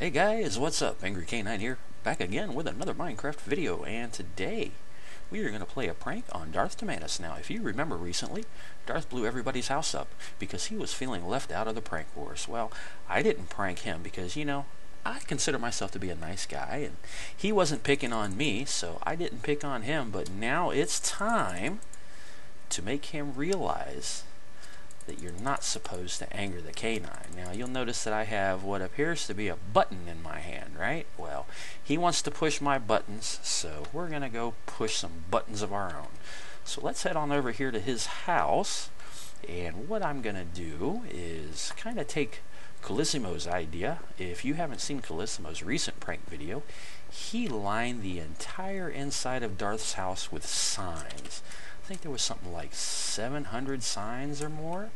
Hey guys, what's up? Angry K9 here, back again with another Minecraft video, and today we are going to play a prank on Darth Timmanis. Now, if you remember recently, Darth blew everybody's house up because he was feeling left out of the prank wars. Well, I didn't prank him because, I consider myself to be a nice guy, and he wasn't picking on me, so I didn't pick on him, but now it's time to make him realize that you're not supposed to anger the K9. Now, you'll notice that I have what appears to be a button in my hand, right? Well, he wants to push my buttons, so we're going to go push some buttons of our own. So let's head on over here to his house, and what I'm going to do is kind of take Calissimo's idea. If you haven't seen Calissimo's recent prank video, he lined the entire inside of Darth's house with signs. I think there was something like 700 signs or more.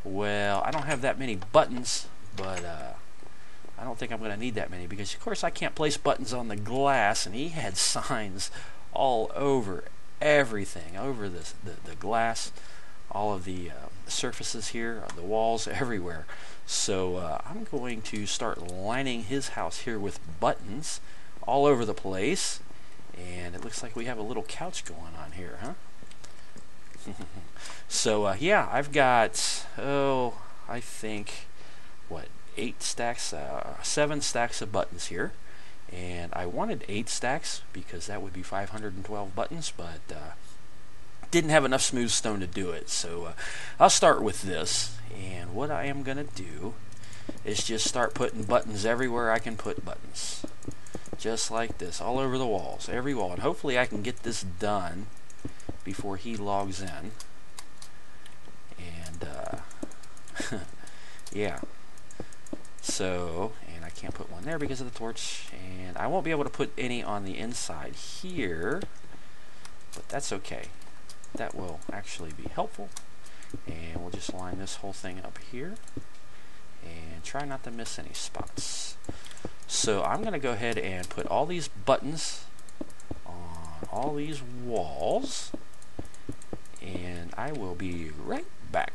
Well, I don't have that many buttons, but I don't think I'm going to need that many because, of course, I can't place buttons on the glass, and he had signs all over everything, over the glass, all of the surfaces here, the walls, everywhere. So I'm going to start lining his house here with buttons all over the place, and it looks like we have a little couch going on here, huh? So yeah, I've got I think what 7 stacks of buttons here, and I wanted 8 stacks because that would be 512 buttons, but didn't have enough smooth stone to do it. So I'll start with this, and what I am gonna do is just start putting buttons everywhere I can put buttons, just like this, all over the walls, every wall, and hopefully I can get this done before he logs in. And yeah, so, and I can't put one there because of the torch, and I won't be able to put any on the inside here, but that's okay. That will actually be helpful, and we'll just line this whole thing up here and try not to miss any spots. So I'm going to go ahead and put all these buttons on all these walls, and I will be right back.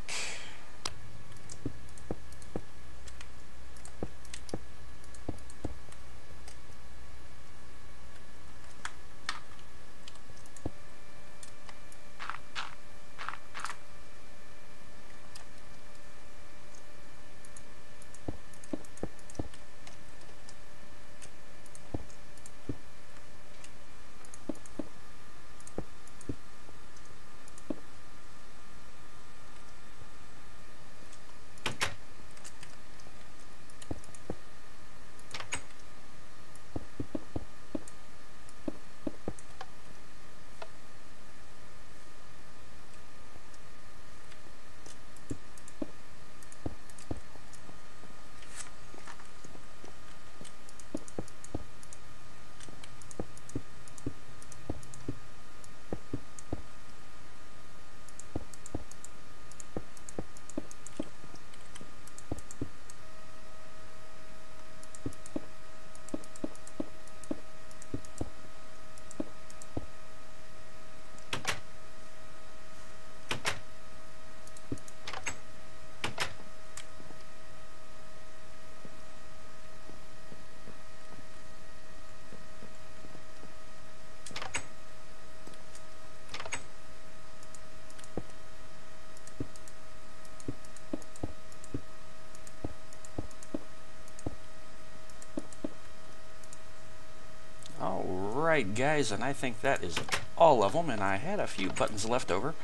Alright guys, and I think that is all of them, and I had a few buttons left over,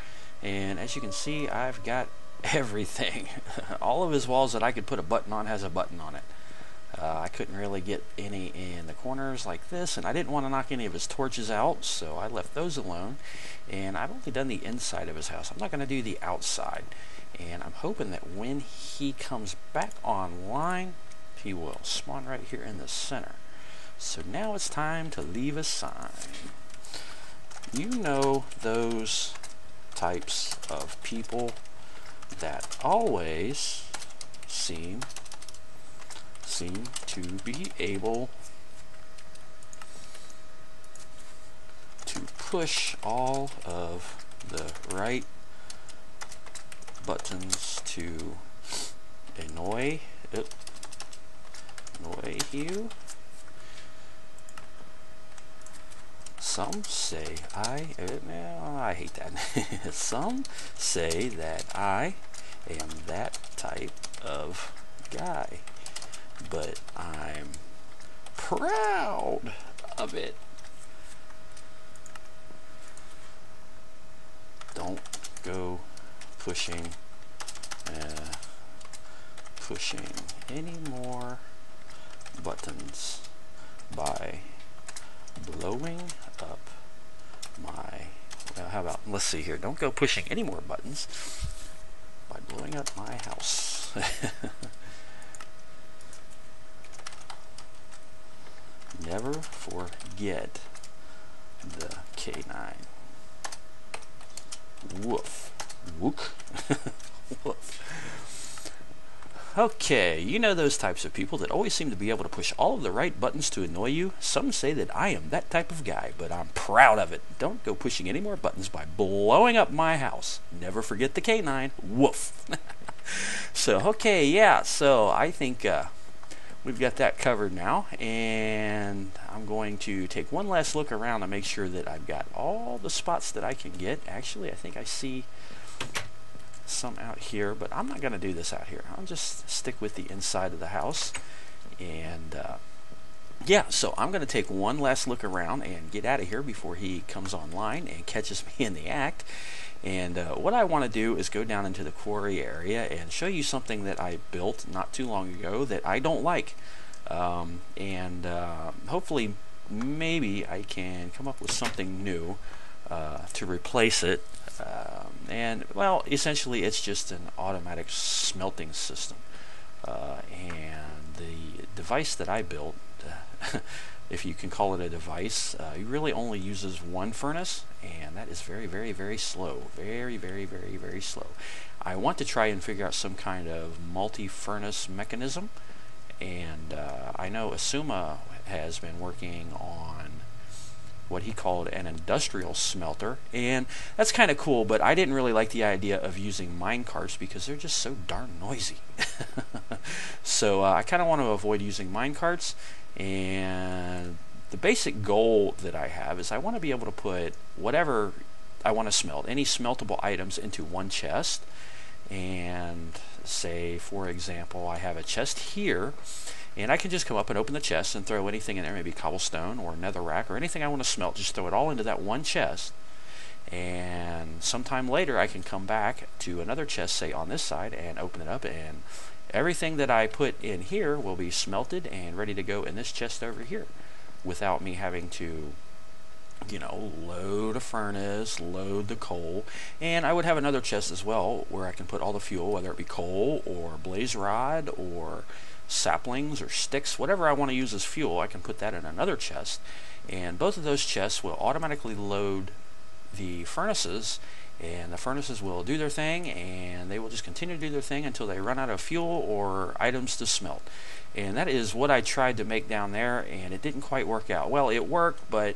and as you can see, I've got everything. All of his walls that I could put a button on has a button on it. I couldn't really get any in the corners like this, and I didn't want to knock any of his torches out, so I left those alone. And I've only done the inside of his house. I'm not going to do the outside, and I'm hoping that when he comes back online, he will spawn right here in the center. So now it's time to leave a sign. You know those types of people that always seem to be able to push all of the right buttons to annoy way hue. Some say I hate that. Some say that I am that type of guy, but I'm proud of it. Don't go pushing any more buttons by blowing up my, how about, let's see here, don't go pushing any more buttons by blowing up my house. Never forget the K9. Woof. Wook. Woof. Okay, you know those types of people that always seem to be able to push all of the right buttons to annoy you? Some say that I am that type of guy, but I'm proud of it. Don't go pushing any more buttons by blowing up my house. Never forget the K9. Woof. So, okay, yeah, so I think we've got that covered now, and I'm going to take one last look around to make sure that I've got all the spots that I can get. Actually, I think I see some out here, but I'm not going to do this out here. I'll just stick with the inside of the house. And yeah, so I'm going to take one last look around and get out of here before he comes online and catches me in the act. And what I want to do is go down into the quarry area and show you something that I built not too long ago that I don't like. Hopefully maybe I can come up with something new to replace it. And well, essentially it's just an automatic smelting system, and the device that I built, if you can call it a device, it really only uses one furnace, and that is very, very, very slow. Very, very, very, very slow. I want to try and figure out some kind of multi-furnace mechanism, and I know Asuma has been working on what he called an industrial smelter, and that's kind of cool, but I didn't really like the idea of using mine carts because they're just so darn noisy. So I kind of want to avoid using mine carts, and the basic goal that I have is I want to be able to put whatever I want to smelt, any smeltable items, into one chest. And say, for example, I have a chest here, and I can just come up and open the chest and throw anything in there, maybe cobblestone or netherrack or anything I want to smelt, just throw it all into that one chest. And sometime later I can come back to another chest, say on this side, and open it up, and everything that I put in here will be smelted and ready to go in this chest over here without me having to, you know, load a furnace, load the coal. And I would have another chest as well where I can put all the fuel, whether it be coal or blaze rod or saplings or sticks, whatever I want to use as fuel. I can put that in another chest, and both of those chests will automatically load the furnaces, and the furnaces will do their thing, and they will just continue to do their thing until they run out of fuel or items to smelt. And that is what I tried to make down there, and it didn't quite work out. Well, it worked, but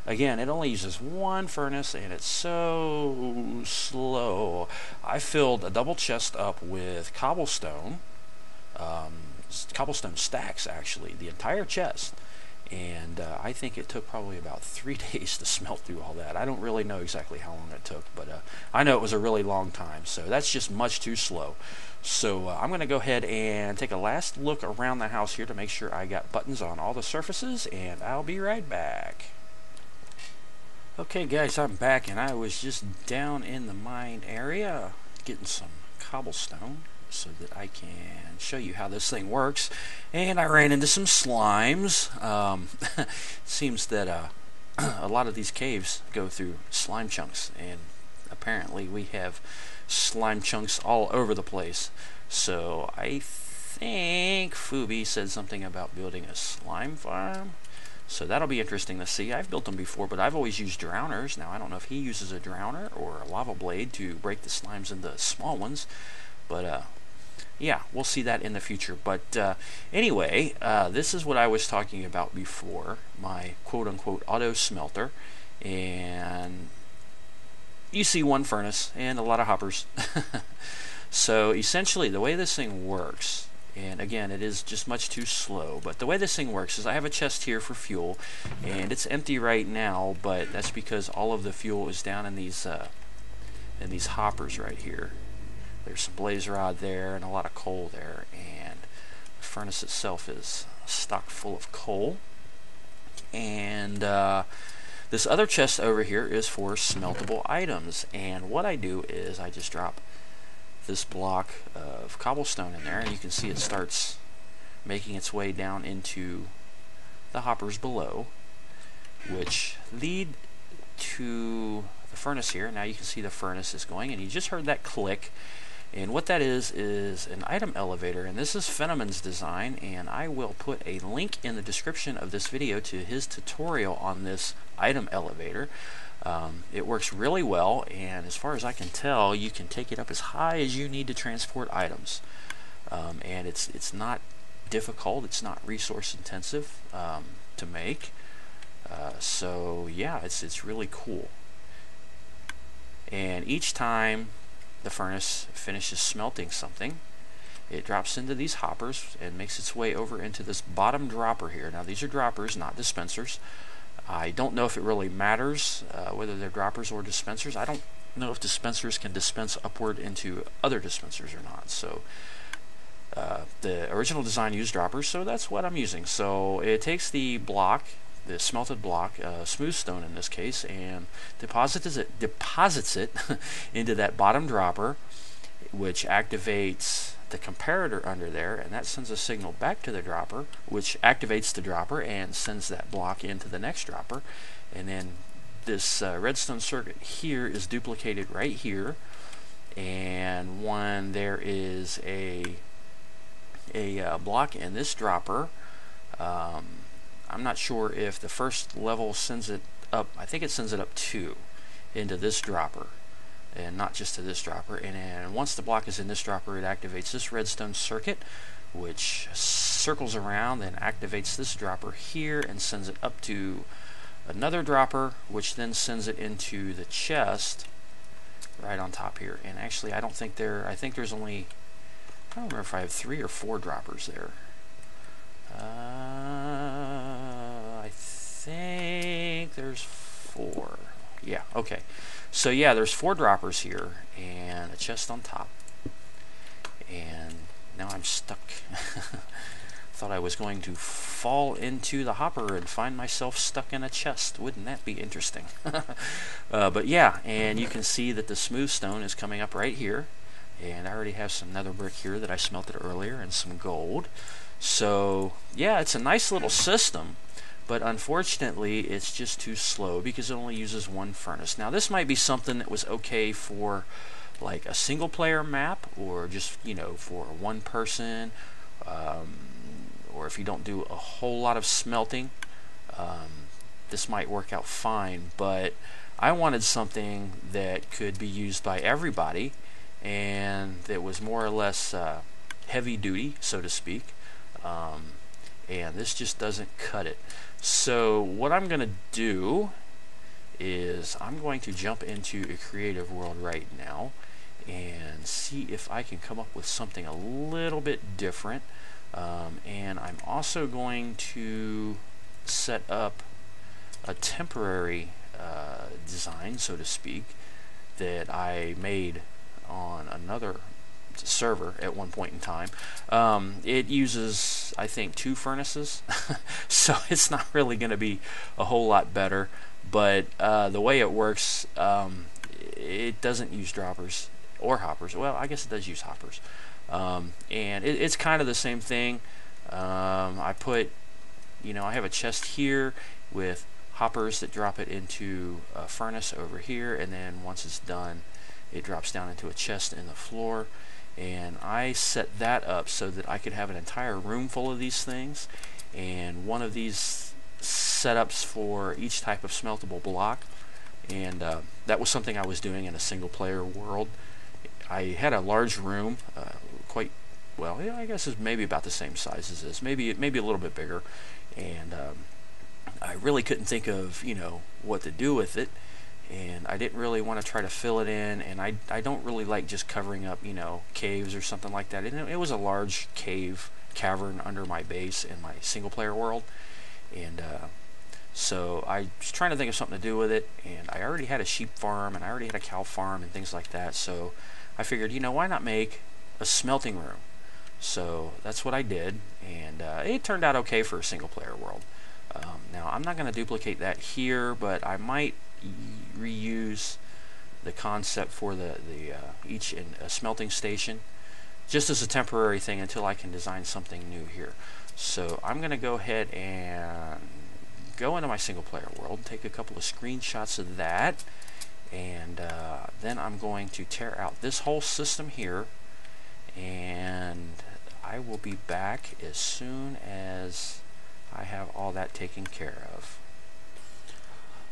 again, it only uses one furnace, and it's so slow. I filled a double chest up with cobblestone, cobblestone stacks actually, the entire chest, and I think it took probably about 3 days to smelt through all that. I don't really know exactly how long it took, but I know it was a really long time, so that's just much too slow. So I'm going to go ahead and take a last look around the house here to make sure I got buttons on all the surfaces, and I'll be right back. Okay guys, I'm back, and I was just down in the mine area getting some cobblestone so that I can show you how this thing works. And I ran into some slimes. Seems that a lot of these caves go through slime chunks, and apparently we have slime chunks all over the place. So I think Fubi said something about building a slime farm. So that'll be interesting to see. I've built them before, but I've always used drowners. Now I don't know if he uses a drowner or a lava blade to break the slimes into small ones, but yeah, we'll see that in the future. But anyway, this is what I was talking about before, my quote-unquote auto smelter. And you see one furnace and a lot of hoppers. So essentially the way this thing works And again, it is just much too slow. But the way this thing works is I have a chest here for fuel, and it's empty right now, but that's because all of the fuel is down in these hoppers right here. There's some blaze rod there and a lot of coal there, and the furnace itself is stocked full of coal. And this other chest over here is for smeltable items, and what I do is I just drop this block of cobblestone in there, and you can see it starts making its way down into the hoppers below, which lead to the furnace here. Now you can see the furnace is going, and you just heard that click, and what that is an item elevator, and this is Feneman's design, and I will put a link in the description of this video to his tutorial on this item elevator. It works really well, and as far as I can tell, you can take it up as high as you need to transport items, and it's not difficult, it's not resource intensive to make, so yeah, it's really cool. And each time the furnace finishes smelting something, it drops into these hoppers and makes its way over into this bottom dropper here. Now these are droppers, not dispensers. I don't know if it really matters whether they're droppers or dispensers. I don't know if dispensers can dispense upward into other dispensers or not. So the original design used droppers, so that's what I'm using. So it takes the block, the smelted block, smooth stone in this case, and deposits it into that bottom dropper, which activates the comparator under there, and that sends a signal back to the dropper, which activates the dropper and sends that block into the next dropper. And then this redstone circuit here is duplicated right here, and when there is a block in this dropper, I'm not sure if the first level sends it up. I think it sends it up 2 into this dropper, and not just to this dropper. And then once the block is in this dropper, it activates this redstone circuit, which circles around and activates this dropper here and sends it up to another dropper, which then sends it into the chest right on top here. And actually, I think there's only, I don't remember if I have 3 or 4 droppers there. I think there's 4. Yeah, okay. So yeah, there's 4 droppers here and a chest on top. And now I'm stuck. Thought I was going to fall into the hopper and find myself stuck in a chest. Wouldn't that be interesting? But yeah, and you can see that the smooth stone is coming up right here. And I already have some nether brick here that I smelted earlier and some gold. So yeah, it's a nice little system, but unfortunately it's just too slow because it only uses 1 furnace. Now this might be something that was okay for like a single player map, or just, you know, for one person, or if you don't do a whole lot of smelting, this might work out fine. But I wanted something that could be used by everybody and that was more or less heavy duty, so to speak. And this just doesn't cut it. So what I'm going to do is I'm going to jump into a creative world right now and see if I can come up with something a little bit different. And I'm also going to set up a temporary design, so to speak, that I made on another server at one point in time. It uses, I think, 2 furnaces, so it's not really going to be a whole lot better, but the way it works, it doesn't use droppers or hoppers. Well, I guess it does use hoppers, and it's kind of the same thing. I put, you know, I have a chest here with hoppers that drop it into a furnace over here, and then once it's done, it drops down into a chest in the floor. And I set that up so that I could have an entire room full of these things, and one of these setups for each type of smeltable block. And that was something I was doing in a single player world. I had a large room, quite well, yeah, I guess it's maybe about the same size as this, maybe a little bit bigger, and I really couldn't think of, you know, what to do with it. and I didn't really want to try to fill it in, and I don't really like just covering up, you know, caves or something like that. It was a large cavern under my base in my single player world, and so I was trying to think of something to do with it, and I already had a sheep farm and I already had a cow farm and things like that, so I figured, you know, why not make a smelting room? So that's what I did, and it turned out okay for a single player world. Now I'm not going to duplicate that here, but I might reuse the concept for each in a smelting station just as a temporary thing until I can design something new here. So I'm going to go ahead and go into my single player world, take a couple of screenshots of that, and then I'm going to tear out this whole system here, and I will be back as soon as I have all that taken care of.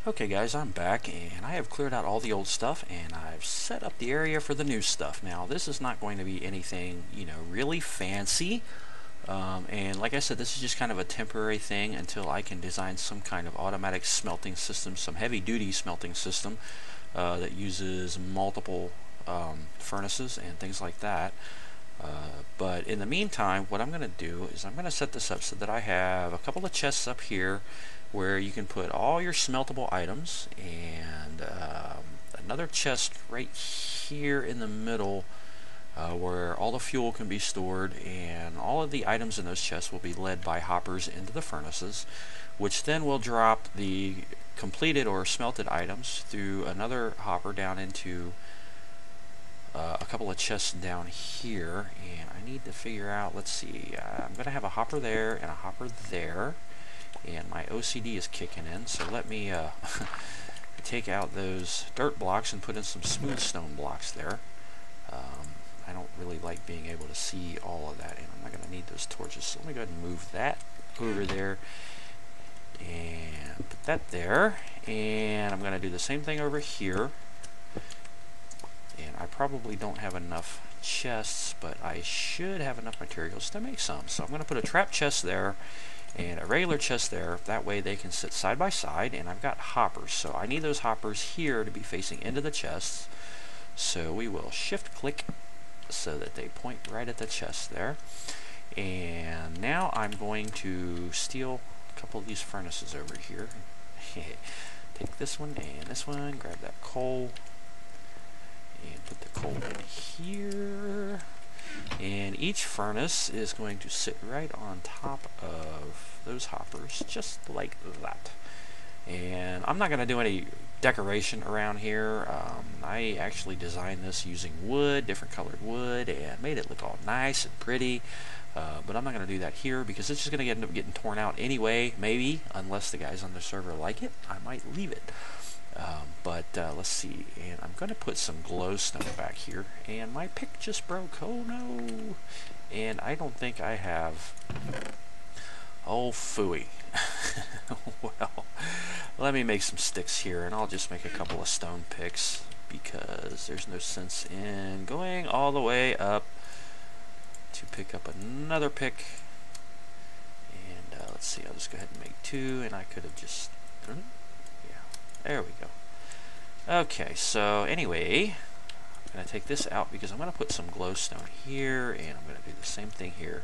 Okay guys, I'm back, and I have cleared out all the old stuff, and I've set up the area for the new stuff. Now this is not going to be anything, you know, really fancy, and like I said, this is just kind of a temporary thing until I can design some kind of automatic smelting system, some heavy duty smelting system that uses multiple furnaces and things like that. But in the meantime, what I'm going to do is I'm going to set this up so that I have a couple of chests up here where you can put all your smeltable items, and another chest right here in the middle where all the fuel can be stored, and all of the items in those chests will be led by hoppers into the furnaces, which then will drop the completed or smelted items through another hopper down into a couple of chests down here. And I need to figure out, let's see, I'm going to have a hopper there and a hopper there, and my OCD is kicking in, so let me take out those dirt blocks and put in some smooth stone blocks there. I don't really like being able to see all of that, and I'm not going to need those torches, so let me go ahead and move that over there and put that there, and I'm going to do the same thing over here. And I probably don't have enough chests, but I should have enough materials to make some. So I'm going to put a trap chest there and a regular chest there. That way they can sit side by side, and I've got hoppers. So I need those hoppers here to be facing into the chests. So we will shift click so that they point right at the chest there. And now I'm going to steal a couple of these furnaces over here. Take this one and this one, grab that coal, and put the coal in here, and each furnace is going to sit right on top of those hoppers, just like that. And I'm not going to do any decoration around here. I actually designed this using wood, different colored wood, and made it look all nice and pretty, but I'm not going to do that here because it's just going to end up getting torn out anyway, maybe, unless the guys on the server like it. I might leave it. But let's see, and I'm going to put some glowstone back here, and my pick just broke. Oh no! And I don't think I have. Oh phooey. Well, let me make some sticks here, and I'll just make a couple of stone picks because there's no sense in going all the way up to pick up another pick. And let's see, I'll just go ahead and make two, and I could have just. There we go. Okay, so anyway, I'm going to take this out because I'm going to put some glowstone here, and I'm going to do the same thing here.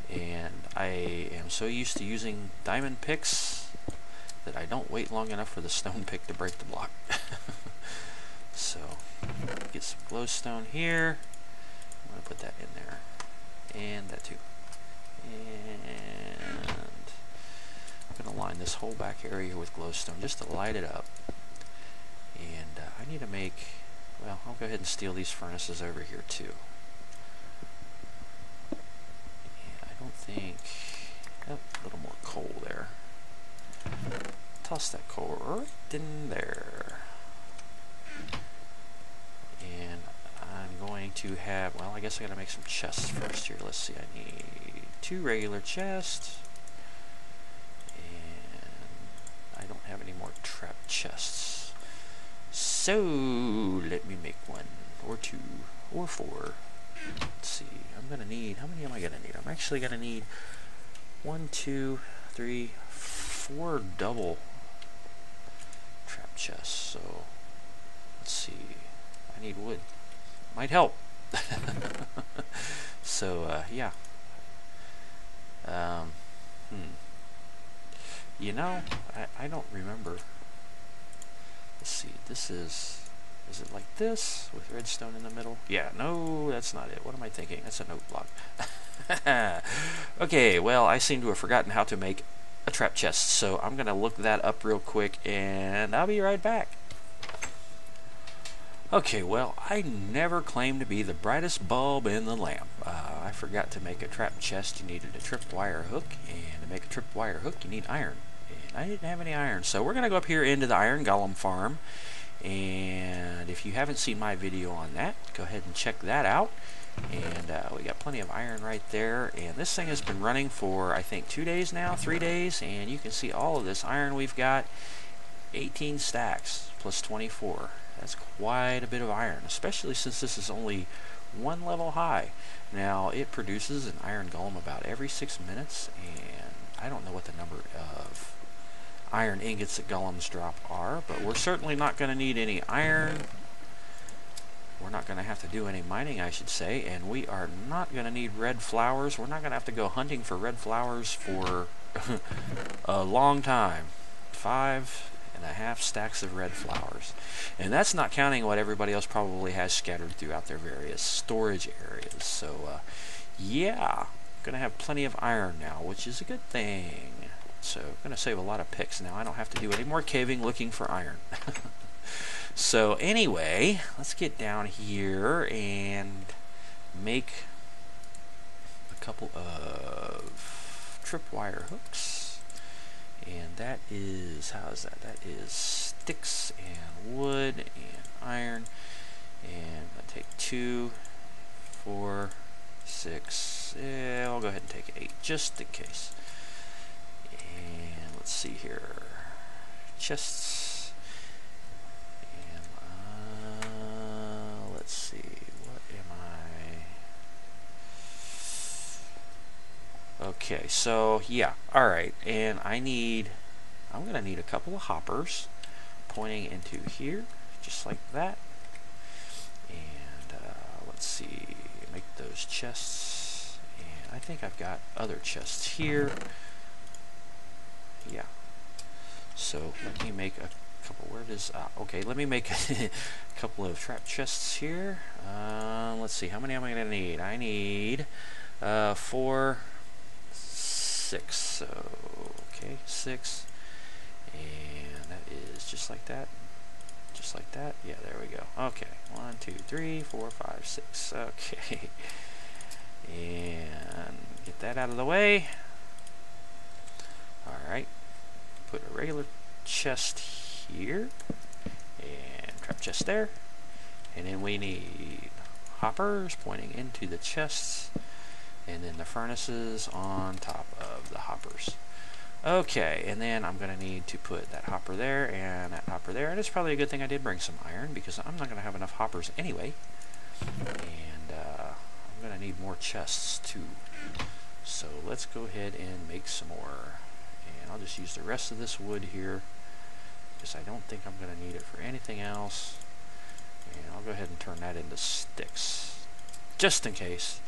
And I am so used to using diamond picks that I don't wait long enough for the stone pick to break the block. So, get some glowstone here. I'm going to put that in there. And that too. And I'm going to line this whole back area with glowstone just to light it up. And I need to make, well, I'll go ahead and steal these furnaces over here too. And I don't think, oh, a little more coal there. Toss that coal right in there. And I'm going to have, well, I guess I gotta make some chests first here. Let's see, I need 2 regular chests. I don't have any more trap chests, so let me make 1 or 2 or 4. Let's see, I'm gonna need, how many am I gonna need? I'm actually gonna need 1, 2, 3, 4 double trap chest. So let's see. I need wood. Might help. So yeah. You know, I don't remember. Let's see. This is it like this with redstone in the middle? Yeah, no, that's not it. What am I thinking? That's a note block. Okay, well, I seem to have forgotten how to make a trap chest, so I'm going to look that up real quick, and I'll be right back. Okay, well, I never claimed to be the brightest bulb in the lamp. I forgot to make a trap chest. You needed a tripwire hook, and to make a tripwire hook, you need iron. And I didn't have any iron, so we're going to go up here into the iron golem farm. And if you haven't seen my video on that, go ahead and check that out. And we got plenty of iron right there. And this thing has been running for, I think, 2 days now, 3 days. And you can see all of this iron we've got. 18 stacks plus 24. That's quite a bit of iron, especially since this is only 1 level high. Now, it produces an iron golem about every 6 minutes. And I don't know what the number of iron ingots that golems drop are, but we're certainly not going to need any iron. We're not going to have to do any mining, I should say, and we are not going to need red flowers. We're not going to have to go hunting for red flowers for a long time. 5.5 stacks of red flowers. And that's not counting what everybody else probably has scattered throughout their various storage areas. So, yeah, going to have plenty of iron now, which is a good thing. So I'm going to save a lot of picks now. I don't have to do any more caving looking for iron. So anyway, let's get down here and make a couple of tripwire hooks. And that is, how is that? That is sticks and wood and iron. And I'll take 2, 4, 6. Yeah, I'll go ahead and take 8 just in case. And let's see here. Chests. And let's see. What am I? Okay, so yeah. Alright. And I'm going to need a couple of hoppers pointing into here. Just like that. And let's see. Make those chests. And I think I've got other chests here. Yeah. So let me make a couple. Where does? Okay. Let me make a couple of trap chests here. Let's see. How many am I going to need? I need 4, 6. So okay, 6, and that is just like that. Just like that. Yeah. There we go. Okay. 1, 2, 3, 4, 5, 6. Okay. And get that out of the way. Alright, put a regular chest here, and trap chest there, and then we need hoppers pointing into the chests, and then the furnaces on top of the hoppers. Okay, and then I'm going to need to put that hopper there, and that hopper there, and it's probably a good thing I did bring some iron, because I'm not going to have enough hoppers anyway, and I'm going to need more chests too. So let's go ahead and make some more. And I'll just use the rest of this wood here because I don't think I'm going to need it for anything else. And I'll go ahead and turn that into sticks just in case.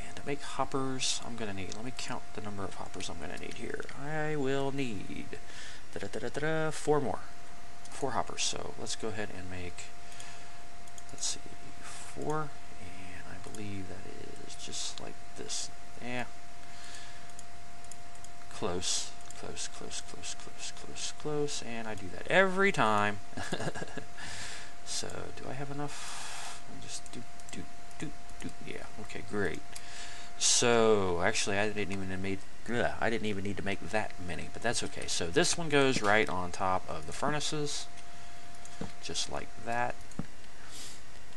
And to make hoppers, I'm going to need, let me count the number of hoppers I'm going to need here. I will need 4 more. 4 hoppers. So let's go ahead and make, let's see, 4. And I believe that is just like this. Yeah. Close, close, close, close, close, close, close, and I do that every time. So, do I have enough? I'll just do. Yeah, okay, great. So, actually, I didn't even need to make that many, but that's okay. So, this one goes right on top of the furnaces, just like that.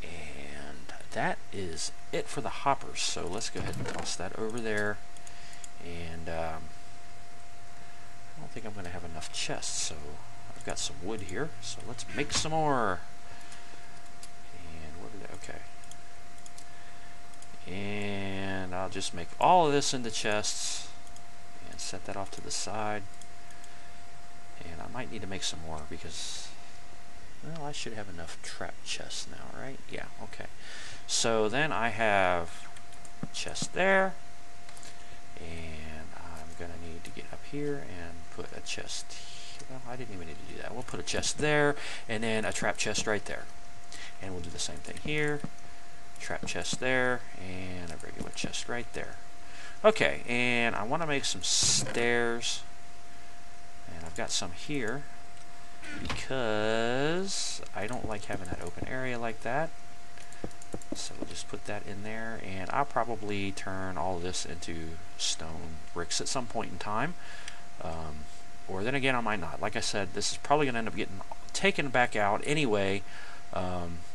And that is it for the hoppers. So, let's go ahead and toss that over there. And I don't think I'm going to have enough chests, so I've got some wood here, so let's make some more. And where did that, okay. And I'll just make all of this into chests and set that off to the side. And I might need to make some more because, well, I should have enough trap chests now, right? Yeah, okay. So then I have a chest there, and I'm going to need to get up here and put a chest. Well, I didn't even need to do that. We'll put a chest there, and then a trap chest right there. And we'll do the same thing here. Trap chest there, and a regular chest right there. Okay, and I want to make some stairs. And I've got some here because I don't like having that open area like that. So we'll just put that in there, and I'll probably turn all of this into stone bricks at some point in time. Or then again, I might not. Like I said, this is probably going to end up getting taken back out anyway,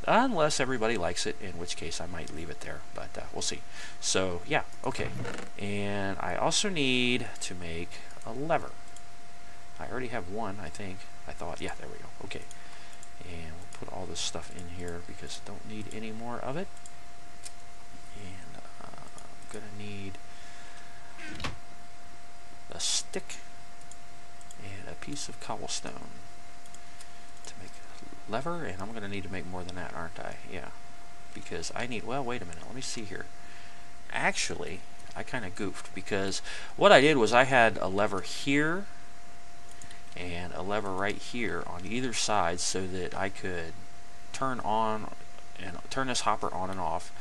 unless everybody likes it, in which case I might leave it there, but we'll see. So yeah, okay. And I also need to make a lever. I already have one, I think. I thought, yeah, there we go. Okay. And we'll put all this stuff in here because I don't need any more of it. And I'm going to need a stick and a piece of cobblestone to make a lever, and I'm going to need to make more than that, aren't I? Yeah. Because I need, well, wait a minute. Let me see here. Actually, I kind of goofed because what I did was I had a lever here and a lever right here on either side so that I could turn on and turn this hopper on and off.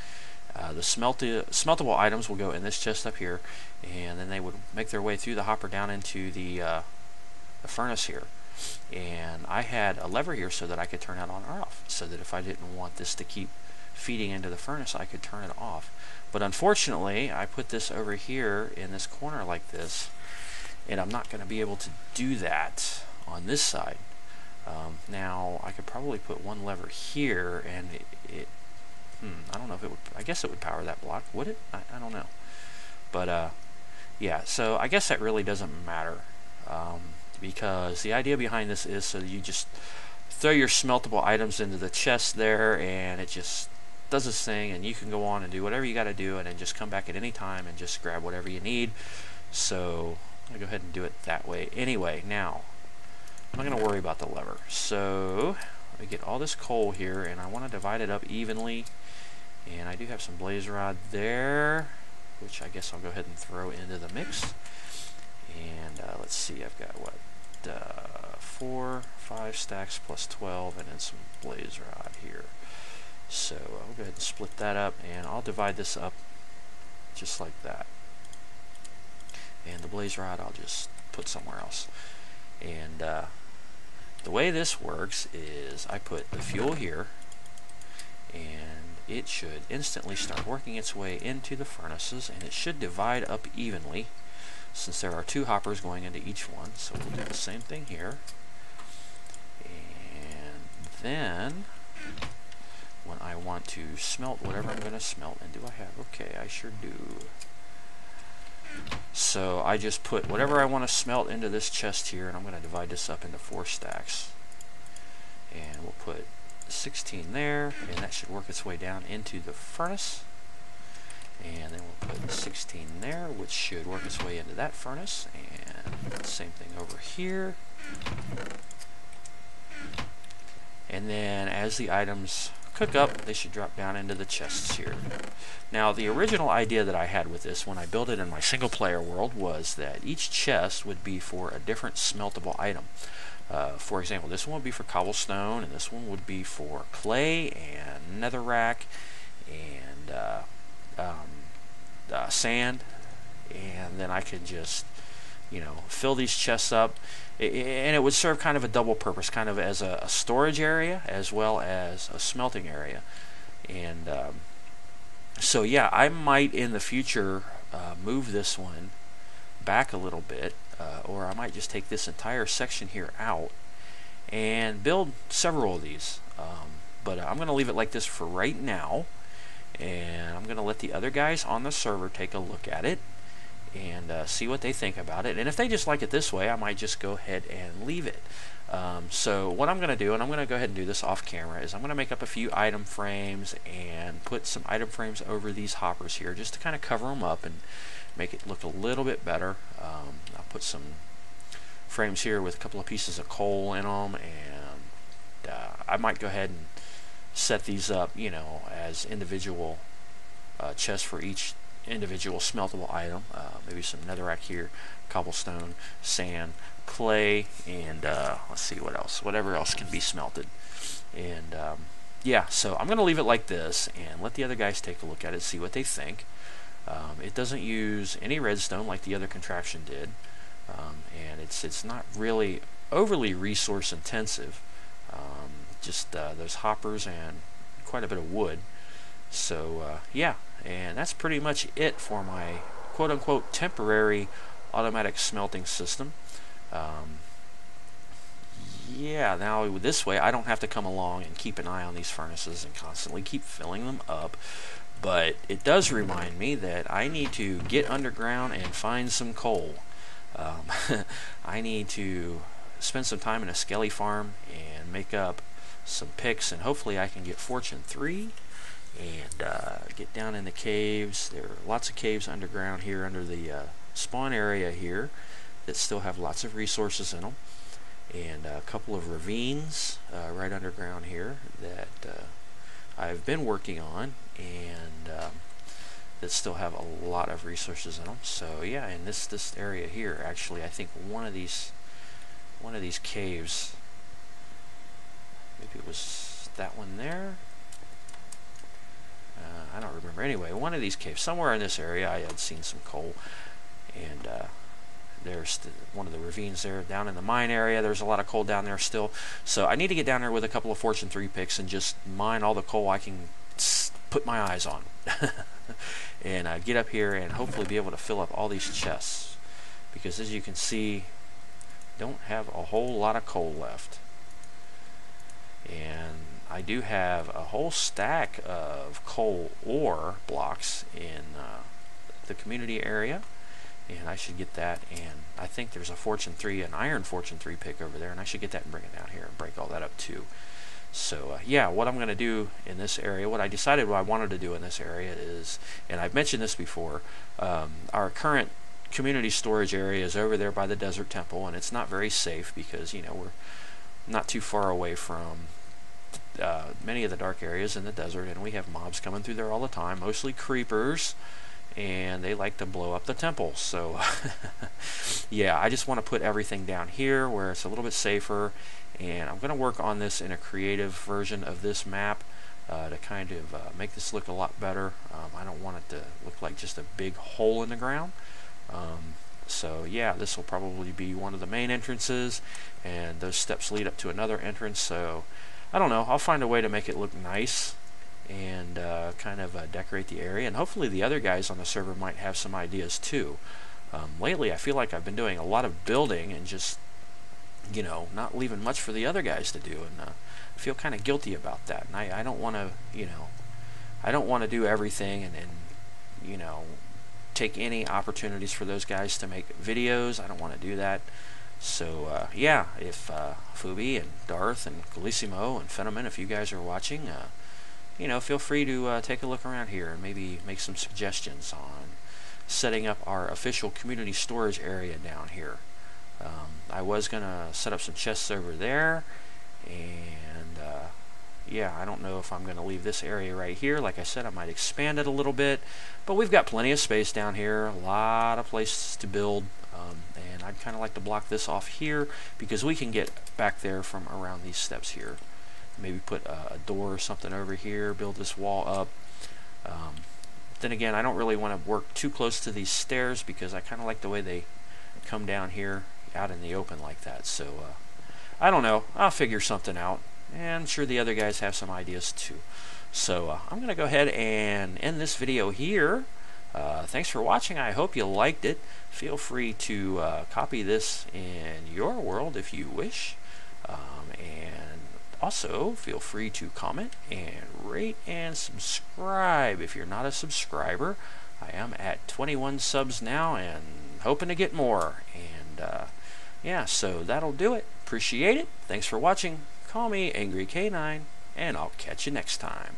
The smeltable items will go in this chest up here, and then they would make their way through the hopper down into the furnace here. And I had a lever here so that I could turn it on or off, so that if I didn't want this to keep feeding into the furnace, I could turn it off. But unfortunately, I put this over here in this corner like this, and I'm not going to be able to do that on this side. Now, I could probably put one lever here, and I don't know if it would, I guess it would power that block, would it? I don't know. But, yeah, so I guess that really doesn't matter, because the idea behind this is so you just throw your smeltable items into the chest there, and it just does this thing, and you can go on and do whatever you got to do, and then just come back at any time and just grab whatever you need. So I'm going to go ahead and do it that way. Anyway, now, I'm not going to worry about the lever. So let me get all this coal here, and I want to divide it up evenly. And I do have some blaze rod there, which I guess I'll go ahead and throw into the mix. And let's see, I've got what, 5 stacks plus 12, and then some blaze rod here. So I'll go ahead and split that up, and I'll divide this up just like that. And the blaze rod I'll just put somewhere else. And the way this works is I put the fuel here, and it should instantly start working its way into the furnaces, and it should divide up evenly since there are 2 hoppers going into each one. So we'll do the same thing here. And then when I want to smelt whatever I'm going to smelt, and do I have? Okay, I sure do. So I just put whatever I want to smelt into this chest here, and I'm going to divide this up into 4 stacks. And we'll put 16 there, and that should work its way down into the furnace. And then we'll put 16 there, which should work its way into that furnace. And same thing over here. And then as the items cook up, they should drop down into the chests here. Now, the original idea that I had with this when I built it in my single player world was that each chest would be for a different smeltable item. For example, this one would be for cobblestone, and this one would be for clay and netherrack and sand. And then I could just, you know, fill these chests up. And it would serve kind of a double purpose, kind of as a storage area as well as a smelting area. And so yeah, I might in the future move this one back a little bit, or I might just take this entire section here out and build several of these. But I'm going to leave it like this for right now, and I'm going to let the other guys on the server take a look at it and see what they think about it. And if they just like it this way, I might just go ahead and leave it. So what I'm going to do, and I'm going to go ahead and do this off camera, is I'm going to make up a few item frames and put some item frames over these hoppers here just to kind of cover them up and make it look a little bit better. I'll put some frames here with a couple of pieces of coal in them, and I might go ahead and set these up, you know, as individual chests for each individual smeltable item. Maybe some netherrack here, cobblestone, sand, clay, and let's see what else, whatever else can be smelted. And yeah, so I'm going to leave it like this and let the other guys take a look at it, see what they think. It doesn't use any redstone like the other contraption did, and it's not really overly resource intensive. Just those hoppers and quite a bit of wood. So yeah, and that's pretty much it for my quote-unquote temporary automatic smelting system. Yeah, now this way I don't have to come along and keep an eye on these furnaces and constantly keep filling them up. But it does remind me that I need to get underground and find some coal. I need to spend some time in a skelly farm and make up some picks, and hopefully I can get Fortune 3 and get down in the caves. There are lots of caves underground here under the spawn area here that still have lots of resources in them, and a couple of ravines right underground here that I've been working on, and that still have a lot of resources in them. So yeah, in this area here, actually, I think one of these caves, maybe it was that one there. I don't remember. Anyway, one of these caves, somewhere in this area, I had seen some coal, and there's one of the ravines there down in the mine area. There's a lot of coal down there still. So I need to get down there with a couple of Fortune 3 picks and just mine all the coal I can put my eyes on. And get up here and hopefully be able to fill up all these chests. Because as you can see, don't have a whole lot of coal left. And I do have a whole stack of coal ore blocks in the community area, and I should get that. And I think there's a Fortune 3, an iron Fortune 3 pick over there, and I should get that and bring it down here and break all that up too. So yeah, what I'm going to do in this area, what I decided what I wanted to do in this area is, and I've mentioned this before, our current community storage area is over there by the desert temple, and it's not very safe because, you know, we're not too far away from many of the dark areas in the desert, and we have mobs coming through there all the time, mostly creepers, and they like to blow up the temple. So yeah, I just want to put everything down here where it's a little bit safer, and I'm going to work on this in a creative version of this map to kind of make this look a lot better. I don't want it to look like just a big hole in the ground. So yeah, this will probably be one of the main entrances, and those steps lead up to another entrance. So I don't know, I'll find a way to make it look nice and kind of decorate the area, and hopefully the other guys on the server might have some ideas too. Lately I feel like I've been doing a lot of building and just, you know, not leaving much for the other guys to do, and I feel kind of guilty about that. And I don't want to, you know, I don't want to do everything and you know, take any opportunities for those guys to make videos. I don't want to do that. So yeah, if Fubi and Darth and Galissimo and Phenomen, if you guys are watching, you know, feel free to take a look around here and maybe make some suggestions on setting up our official community storage area down here. I was going to set up some chests over there, and yeah, I don't know if I'm going to leave this area right here. Like I said, I might expand it a little bit, but we've got plenty of space down here, a lot of places to build, and I'd kind of like to block this off here because we can get back there from around these steps here. Maybe put a door or something over here, build this wall up. Then again, I don't really want to work too close to these stairs because I kind of like the way they come down here out in the open like that. So I don't know, I'll figure something out, and I'm sure the other guys have some ideas too. So I'm going to go ahead and end this video here. Thanks for watching. I hope you liked it. Feel free to copy this in your world if you wish, and also feel free to comment and rate and subscribe if you're not a subscriber. I am at 21 subs now and hoping to get more, and yeah, so that'll do it. Appreciate it. Thanks for watching. Call me Angry K9, and I'll catch you next time.